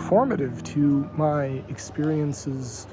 formative to my experiences,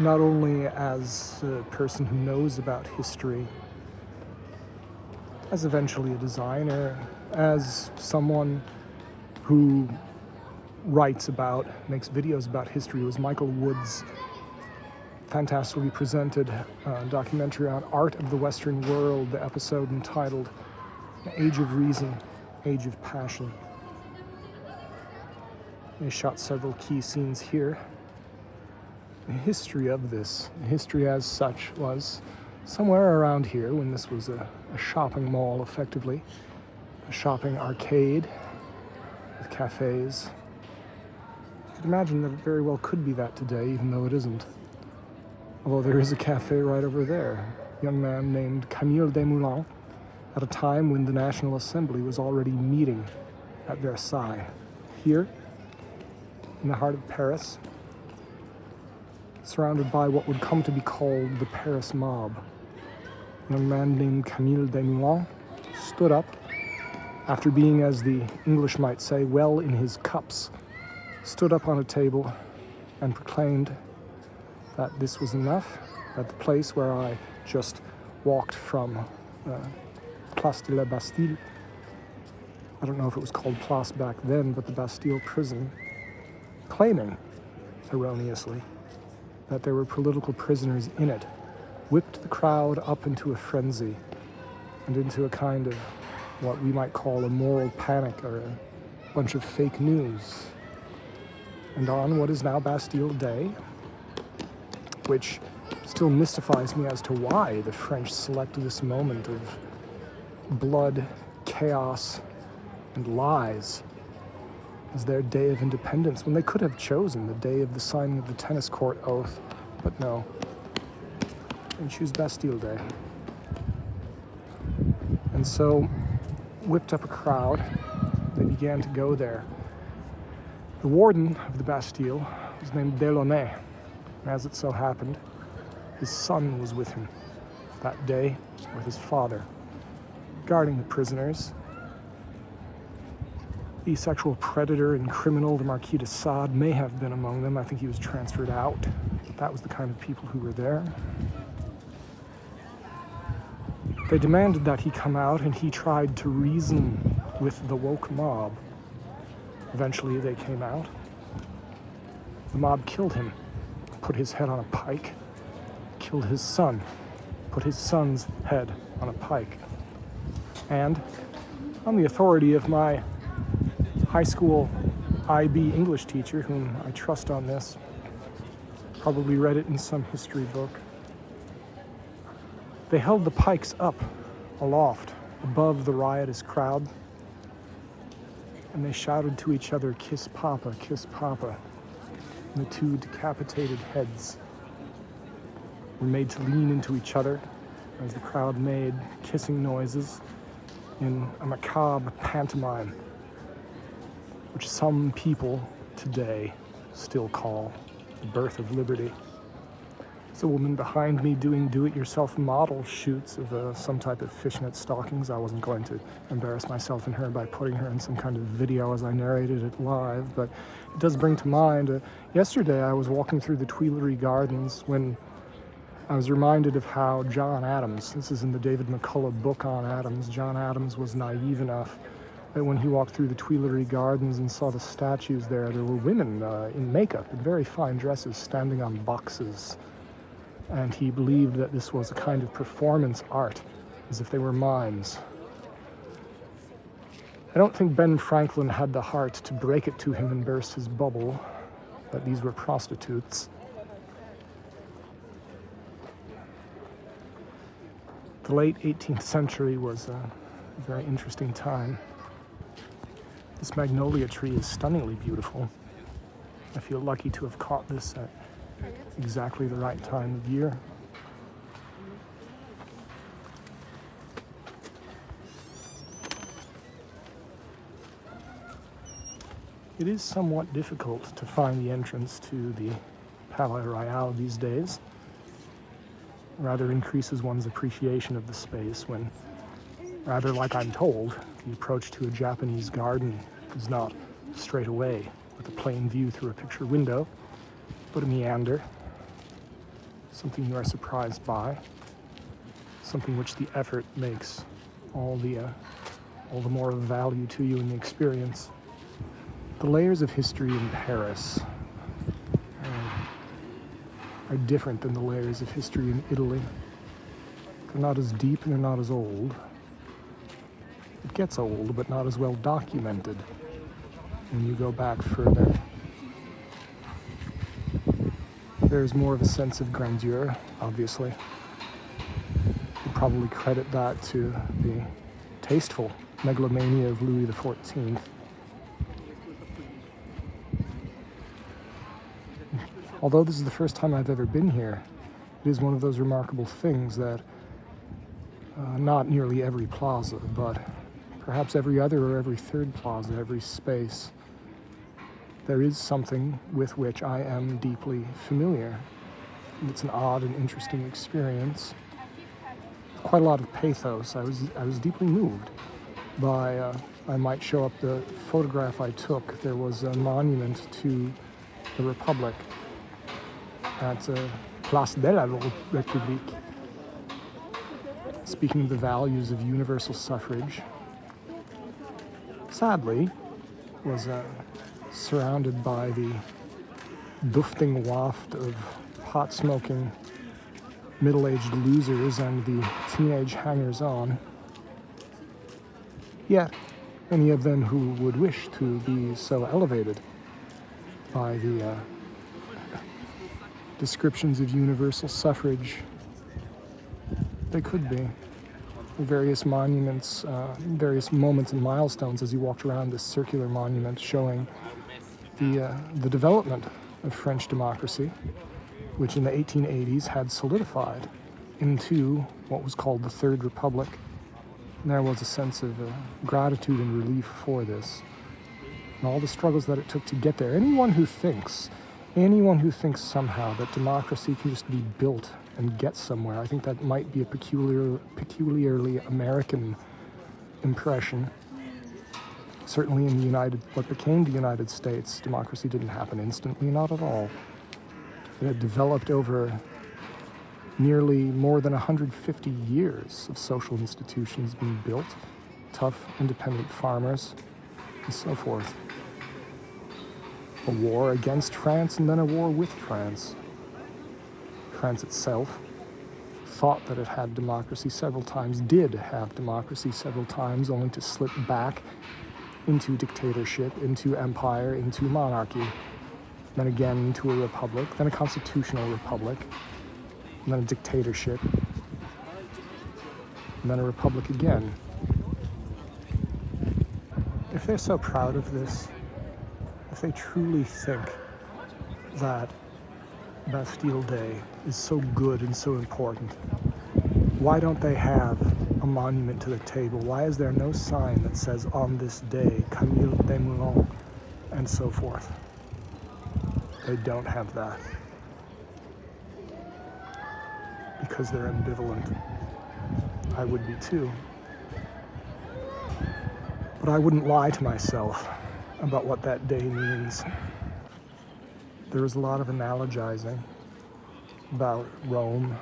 not only as a person who knows about history, as eventually a designer, as someone who writes about, makes videos about history. Was Michael Wood's fantastically presented documentary on Art of the Western World, the episode entitled Age of Reason, Age of Passion. They shot several key scenes here. The history of this, the history as such, was somewhere around here when this was a shopping mall, effectively, a shopping arcade with cafes. You could imagine that it very well could be that today, even though it isn't. Although there is a cafe right over there. A young man named Camille Desmoulins, at a time when the National Assembly was already meeting at Versailles. Here, in the heart of Paris, surrounded by what would come to be called the Paris mob. A young man named Camille Desmoulins stood up after being, as the English might say, well in his cups, stood up on a table and proclaimed that this was enough, that the place where I just walked from, Place de la Bastille, I don't know if it was called Place back then, but the Bastille prison, claiming, erroneously, that there were political prisoners in it, whipped the crowd up into a frenzy and into a kind of what we might call a moral panic or a bunch of fake news. And on what is now Bastille Day, which still mystifies me as to why the French selected this moment of blood, chaos, and lies as their day of independence, when they could have chosen the day of the signing of the tennis court oath, but no, they choose Bastille Day. And so, whipped up a crowd, they began to go there. The warden of the Bastille was named Delaunay, and as it so happened, his son was with him that day with his father, guarding the prisoners. The sexual predator and criminal, the Marquis de Sade, may have been among them. I think he was transferred out, but that was the kind of people who were there. They demanded that he come out, and he tried to reason with the woke mob. Eventually, they came out. The mob killed him, put his head on a pike, killed his son, put his son's head on a pike. And on the authority of my high school IB English teacher, whom I trust on this, probably read it in some history book, they held the pikes up aloft above the riotous crowd, and they shouted to each other, "Kiss Papa, kiss Papa." And the two decapitated heads were made to lean into each other as the crowd made kissing noises in a macabre pantomime, which some people today still call the birth of liberty. There's a woman behind me doing do-it-yourself model shoots of some type of fishnet stockings. I wasn't going to embarrass myself in her by putting her in some kind of video as I narrated it live, but it does bring to mind, yesterday I was walking through the Tuileries Gardens when I was reminded of how John Adams, this is in the David McCullough book on Adams, John Adams was naive enough that when he walked through the Tuileries Gardens and saw the statues there were women in makeup in very fine dresses standing on boxes. And he believed that this was a kind of performance art, as if they were mimes. I don't think Ben Franklin had the heart to break it to him and burst his bubble that these were prostitutes. The late 18th century was a very interesting time. This magnolia tree is stunningly beautiful. I feel lucky to have caught this at exactly the right time of year. It is somewhat difficult to find the entrance to the Palais Royale these days. Rather increases one's appreciation of the space when, rather like I'm told, the approach to a Japanese garden is not straight away with a plain view through a picture window, but a meander, something you are surprised by, something which the effort makes all the more value to you in the experience. The layers of history in Paris are different than the layers of history in Italy. They're not as deep and they're not as old. It gets old, but not as well documented when you go back further. There's more of a sense of grandeur, obviously. You probably credit that to the tasteful megalomania of Louis XIV. Although this is the first time I've ever been here, it is one of those remarkable things that not nearly every plaza, but perhaps every other or every third plaza, every space, there is something with which I am deeply familiar. And it's an odd and interesting experience. Quite a lot of pathos. I was deeply moved by, I might show up the photograph I took. There was a monument to the Republic at Place de la République, speaking of the values of universal suffrage. Sadly, was surrounded by the dufting waft of pot-smoking middle-aged losers and the teenage hangers-on. Yet, any of them who would wish to be so elevated by the descriptions of universal suffrage, they could be. Various monuments, various moments and milestones as you walked around this circular monument showing the development of French democracy, which in the 1880s had solidified into what was called the Third Republic. And there was a sense of gratitude and relief for this, and all the struggles that it took to get there. Anyone who thinks somehow that democracy can just be built and get somewhere, I think that might be a peculiarly American impression. Certainly in what became the United States, democracy didn't happen instantly, not at all. It had developed over nearly more than 150 years of social institutions being built, tough, independent farmers, and so forth. A war against France and then a war with France. France itself thought that it had democracy several times, did have democracy several times, only to slip back into dictatorship, into empire, into monarchy, then again into a republic, then a constitutional republic, and then a dictatorship, and then a republic again. If they're so proud of this, if they truly think that Bastille Day is so good and so important, why don't they have a monument to the table? Why is there no sign that says on this day, Camille Desmoulins, and so forth? They don't have that. Because they're ambivalent. I would be too. But I wouldn't lie to myself about what that day means. There was a lot of analogizing about Rome.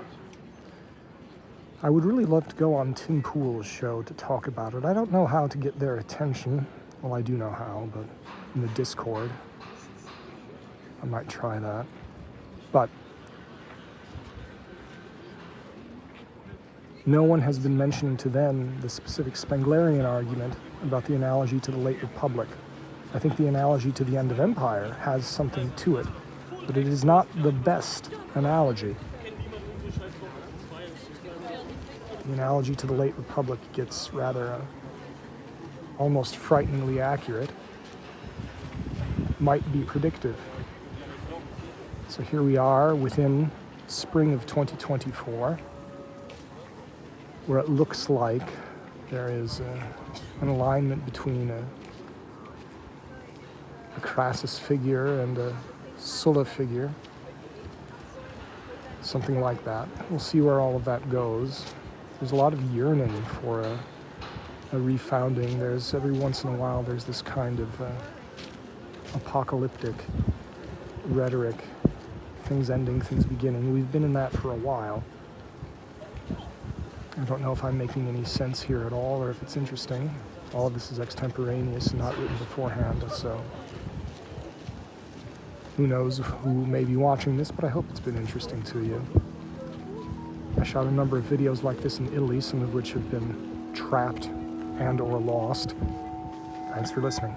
I would really love to go on Tim Pool's show to talk about it. I don't know how to get their attention. Well, I do know how, but in the Discord, I might try that. But no one has been mentioning to them the specific Spenglerian argument about the analogy to the late Republic. I think the analogy to the end of empire has something to it, but it is not the best analogy. The analogy to the late Republic gets rather almost frighteningly accurate, might be predictive. So here we are within spring of 2024, where it looks like there is an alignment between a Crassus figure and a Sulla figure, something like that. We'll see where all of that goes. There's a lot of yearning for a refounding. There's every once in a while there's this kind of apocalyptic rhetoric, things ending, things beginning. We've been in that for a while. I don't know if I'm making any sense here at all or if it's interesting. All of this is extemporaneous and not written beforehand, so who knows who may be watching this, but I hope it's been interesting to you. I shot a number of videos like this in Italy, some of which have been trapped and or lost. Thanks for listening.